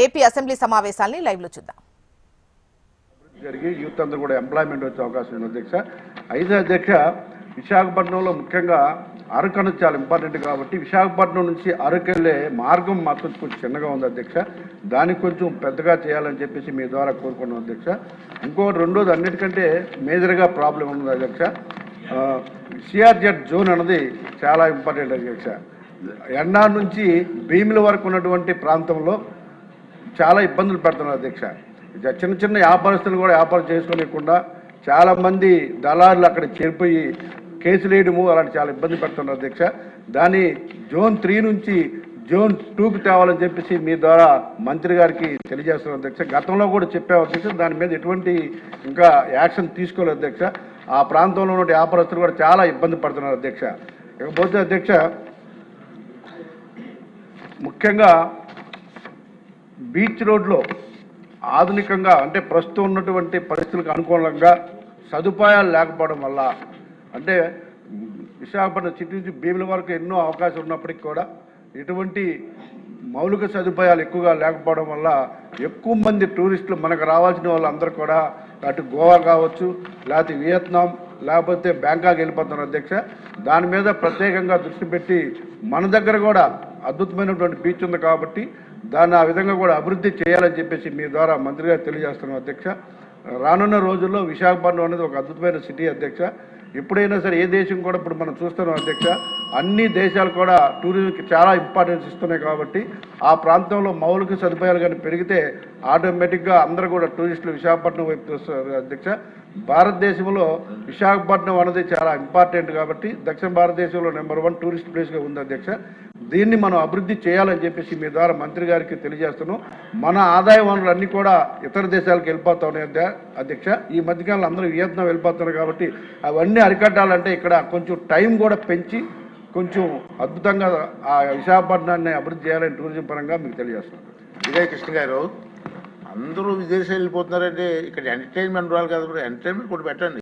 AP assembly సమావేశాల్ని live లో చూద్దాం. జరిగి యూత్ అందరూ కూడా ఎంప్లాయ్మెంట్ వచ్చే అవకాశం ఉంది అధ్యక్ష. అయితే అధ్యక్ష, విశాఖపట్నంలో ముఖ్యంగా అరకు అనేది చాలా ఇంపార్టెంట్ కాబట్టి విశాఖపట్నం నుంచి అరకు వెళ్ళే మార్గం మాత్రం కొంచెం చిన్నగా ఉంది అధ్యక్ష. దానికి కొంచెం పెద్దగా చేయాలని చెప్పేసి మీ ద్వారా కోరుకున్నాం అధ్యక్ష. ఇంకోటి రెండోది అన్నిటికంటే మేజర్గా ప్రాబ్లం ఉంది అధ్యక్ష. సిఆర్జెడ్ జోన్ అనేది చాలా ఇంపార్టెంట్ అధ్యక్ష. ఎన్ఆర్ నుంచి భీముల వరకు ఉన్నటువంటి ప్రాంతంలో చాలా ఇబ్బందులు పెడుతున్నారు అధ్యక్ష. చిన్న చిన్న వ్యాపారస్తులు కూడా వ్యాపారం చేసుకోలేకుండా చాలామంది దళారులు అక్కడ చేరిపోయి కేసులు వేయడము అలాంటి చాలా ఇబ్బంది పెడుతున్నారు అధ్యక్ష. దాన్ని జోన్ 3 నుంచి జోన్ 2కి తేవాలని చెప్పేసి మీ ద్వారా మంత్రి గారికి తెలియజేస్తున్నారు అధ్యక్ష. గతంలో కూడా చెప్పాము అధ్యక్ష, దాని మీద ఎటువంటి ఇంకా యాక్షన్ తీసుకోలేదు అధ్యక్ష. ఆ ప్రాంతంలో ఉన్న వ్యాపారస్తులు కూడా చాలా ఇబ్బంది పడుతున్నారు అధ్యక్ష. ఇకపోతే అధ్యక్ష, ముఖ్యంగా బీచ్ రోడ్లో ఆధునికంగా అంటే ప్రస్తుతం ఉన్నటువంటి పరిస్థితులకు అనుకూలంగా సదుపాయాలు లేకపోవడం వల్ల, అంటే విశాఖపట్నం సిటీ నుంచి భీముల వరకు ఎన్నో అవకాశం ఉన్నప్పటికీ కూడా ఎటువంటి మౌలిక సదుపాయాలు ఎక్కువగా లేకపోవడం వల్ల ఎక్కువ మంది టూరిస్టులు మనకు రావాల్సిన వాళ్ళందరూ కూడా అటు గోవా కావచ్చు, లేకపోతే వియత్నాం, లేకపోతే బ్యాంకాక్ వెళ్ళిపోతున్నారు అధ్యక్ష. దాని మీద ప్రత్యేకంగా దృష్టి పెట్టి మన దగ్గర కూడా అద్భుతమైనటువంటి బీచ్ ఉంది కాబట్టి దాన్ని ఆ విధంగా కూడా అభివృద్ధి చేయాలని చెప్పేసి మీ ద్వారా మంత్రి గారు తెలియజేస్తున్నాం అధ్యక్ష. రానున్న రోజుల్లో విశాఖపట్నం అనేది ఒక అద్భుతమైన సిటీ అధ్యక్ష. ఎప్పుడైనా సరే ఏ దేశం కూడా ఇప్పుడు మనం చూస్తున్నాం అధ్యక్ష, అన్ని దేశాలు కూడా టూరిజంకి చాలా ఇంపార్టెన్స్ ఇస్తున్నాయి కాబట్టి ఆ ప్రాంతంలో మౌలిక సదుపాయాలు కానీ పెరిగితే ఆటోమేటిక్గా అందరూ కూడా టూరిస్టులు విశాఖపట్నం వైపు చూస్తారు అధ్యక్ష. భారతదేశంలో విశాఖపట్నం అనేది చాలా ఇంపార్టెంట్ కాబట్టి దక్షిణ భారతదేశంలో నెంబర్ 1 టూరిస్ట్ ప్లేస్గా ఉంది అధ్యక్ష. దీన్ని మనం అభివృద్ధి చేయాలని చెప్పేసి మీ ద్వారా మంత్రి గారికి తెలియజేస్తున్నాం. మన ఆదాయ వనరులు అన్నీ కూడా ఇతర దేశాలకు వెళ్ళిపోతా ఉన్నాయి అధ్యక్ష. ఈ మధ్యకాలంలో అందరూ వియత్నాం వెళ్ళిపోతున్నారు కాబట్టి అవన్నీ అరికట్టాలంటే ఇక్కడ కొంచెం టైం కూడా పెంచి కొంచెం అద్భుతంగా ఆ విశాఖపట్నాన్ని అభివృద్ధి చేయాలని టూరిజం పరంగా మీకు తెలియజేస్తున్నాం. విజయ్ కృష్ణ గారు, అందరూ విదేశాలు వెళ్ళిపోతున్నారంటే ఇక్కడ ఎంటర్టైన్మెంట్ రావాలి కదా, ఎంటర్టైన్మెంట్ కూడా పెట్టండి.